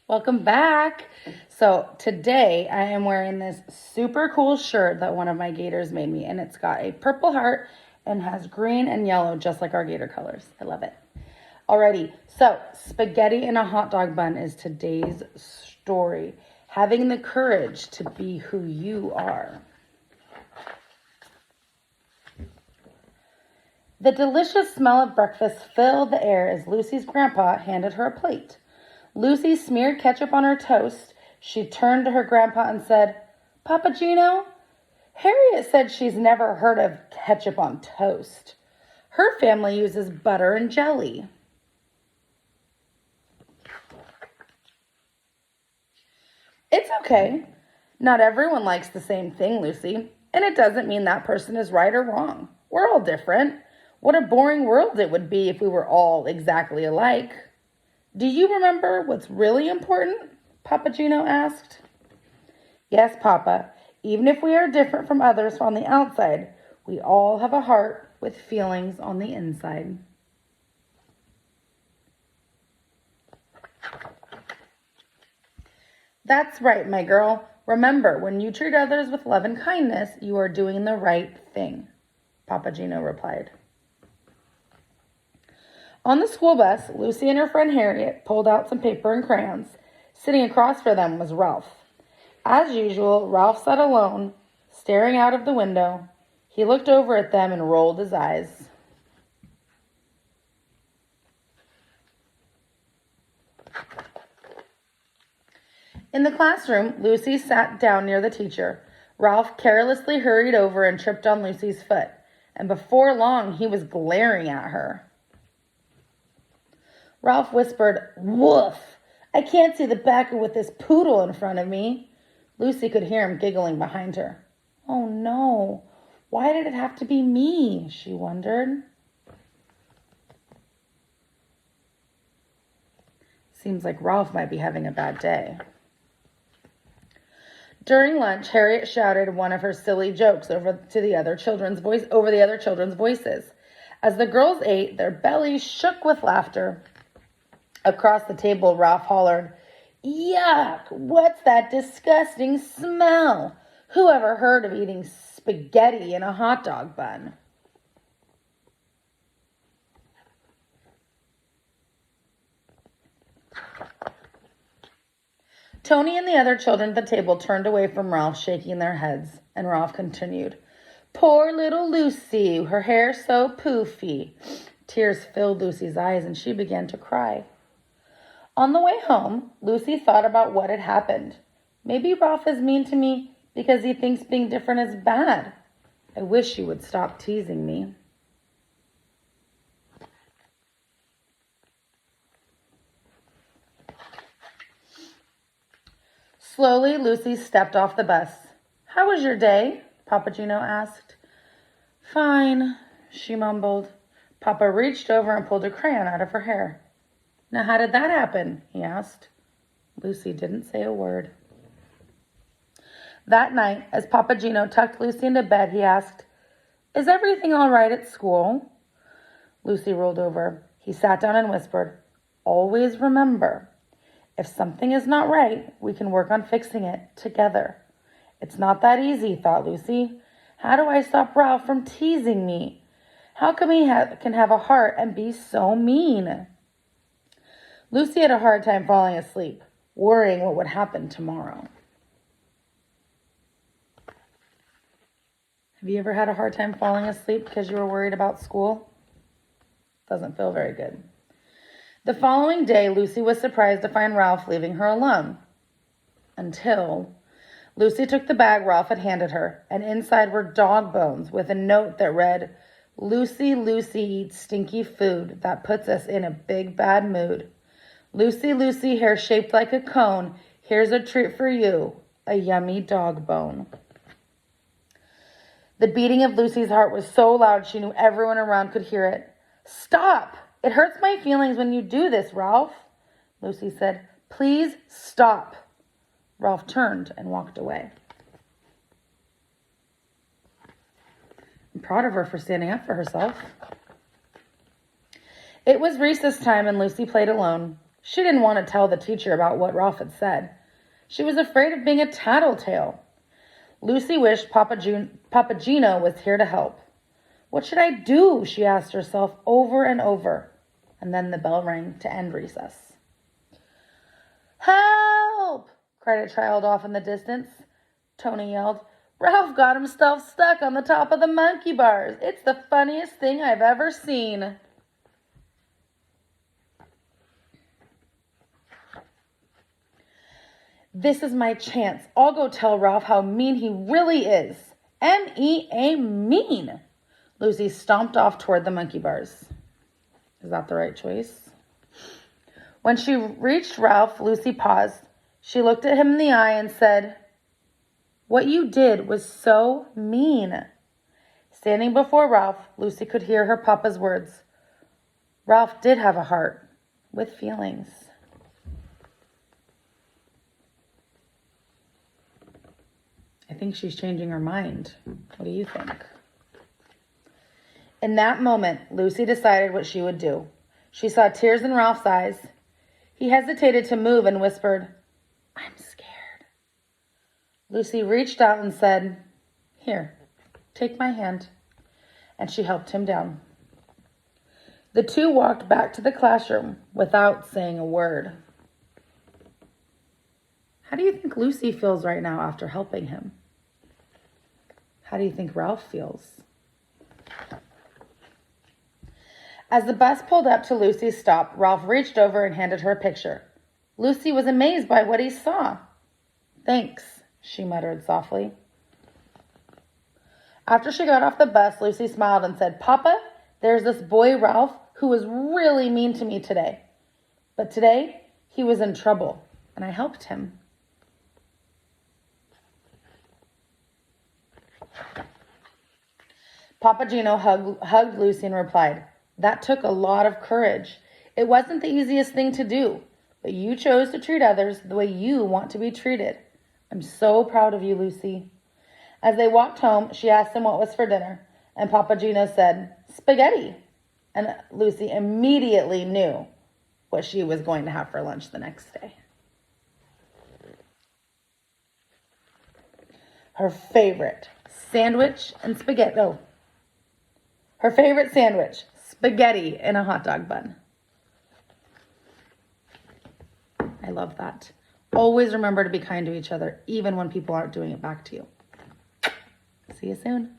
Welcome back. So today I am wearing this super cool shirt that one of my gators made me, and it's got a purple heart and has green and yellow just like our gator colors. I love it. Alrighty, so spaghetti in a hot dog bun is today's story. Having the courage to be who you are. The delicious smell of breakfast filled the air as Lucy's grandpa handed her a plate. Lucy smeared ketchup on her toast. She turned to her grandpa and said, "Papa Gino, Harriet said she's never heard of ketchup on toast. Her family uses butter and jelly." "It's okay. Not everyone likes the same thing, Lucy. And it doesn't mean that person is right or wrong. We're all different. What a boring world it would be if we were all exactly alike." "Do you remember what's really important?" Papa Gino asked. "Yes, Papa. Even if we are different from others on the outside, we all have a heart with feelings on the inside." "That's right, my girl. Remember, when you treat others with love and kindness, you are doing the right thing," Papa Gino replied. On the school bus, Lucy and her friend Harriet pulled out some paper and crayons. Sitting across from them was Ralph. As usual, Ralph sat alone, staring out of the window. He looked over at them and rolled his eyes. In the classroom, Lucy sat down near the teacher. Ralph carelessly hurried over and tripped on Lucy's foot, and before long he was glaring at her. Ralph whispered, "Woof! I can't see the back with this poodle in front of me." Lucy could hear him giggling behind her. "Oh no, why did it have to be me?" she wondered. Seems like Ralph might be having a bad day. During lunch, Harriet shouted one of her silly jokes over the other children's voices. As the girls ate, their bellies shook with laughter. Across the table, Ralph hollered, "Yuck! What's that disgusting smell? Who ever heard of eating spaghetti in a hot dog bun?" Tony and the other children at the table turned away from Ralph, shaking their heads, and Ralph continued, "Poor little Lucy, her hair so poofy." Tears filled Lucy's eyes, and she began to cry. On the way home, Lucy thought about what had happened. Maybe Ralph is mean to me because he thinks being different is bad. I wish he would stop teasing me. Slowly, Lucy stepped off the bus. "How was your day?" Papa Gino asked. "Fine," she mumbled. Papa reached over and pulled a crayon out of her hair. "Now, how did that happen?" he asked. Lucy didn't say a word. That night, as Papa Gino tucked Lucy into bed, he asked, "Is everything all right at school?" Lucy rolled over. He sat down and whispered, "Always remember, if something is not right, we can work on fixing it together." It's not that easy, thought Lucy. How do I stop Ralph from teasing me? How come he can have a heart and be so mean? Lucy had a hard time falling asleep, worrying what would happen tomorrow. Have you ever had a hard time falling asleep because you were worried about school? Doesn't feel very good. The following day, Lucy was surprised to find Ralph leaving her alone. Until Lucy took the bag Ralph had handed her, and inside were dog bones with a note that read, "Lucy, Lucy eats stinky food that puts us in a big bad mood. Lucy, Lucy, hair shaped like a cone. Here's a treat for you, a yummy dog bone." The beating of Lucy's heart was so loud she knew everyone around could hear it. "Stop! It hurts my feelings when you do this, Ralph," Lucy said. "Please stop." Ralph turned and walked away. I'm proud of her for standing up for herself. It was recess time and Lucy played alone. She didn't want to tell the teacher about what Ralph had said. She was afraid of being a tattletale. Lucy wished Papa Gino was here to help. What should I do? She asked herself over and over. And then the bell rang to end recess. Help! Cried a child off in the distance. Tony yelled, Ralph got himself stuck on the top of the monkey bars. It's the funniest thing I've ever seen. This is my chance. I'll go tell Ralph how mean he really is. M-E-A, mean. Lucy stomped off toward the monkey bars. Is that the right choice? When she reached Ralph, Lucy paused. She looked at him in the eye and said, What you did was so mean. Standing before Ralph, Lucy could hear her papa's words. Ralph did have a heart with feelings. I think she's changing her mind. What do you think? In that moment, Lucy decided what she would do. She saw tears in Ralph's eyes. He hesitated to move and whispered, I'm scared. Lucy reached out and said, Here, take my hand. And she helped him down. The two walked back to the classroom without saying a word. How do you think Lucy feels right now after helping him? How do you think Ralph feels? As the bus pulled up to Lucy's stop, Ralph reached over and handed her a picture. Lucy was amazed by what he saw. Thanks, she muttered softly. After she got off the bus, Lucy smiled and said, Papa, there's this boy, Ralph, who was really mean to me today. But today, he was in trouble, and I helped him. Papa Gino hugged Lucy and replied, That took a lot of courage. It wasn't the easiest thing to do, but you chose to treat others the way you want to be treated. I'm so proud of you, Lucy. As they walked home, she asked him what was for dinner, and Papa Gino said, Spaghetti. And Lucy immediately knew what she was going to have for lunch the next day. Her favorite sandwich and spaghetti. Oh, her favorite sandwich, spaghetti in a hot dog bun. I love that. Always remember to be kind to each other, even when people aren't doing it back to you. See you soon.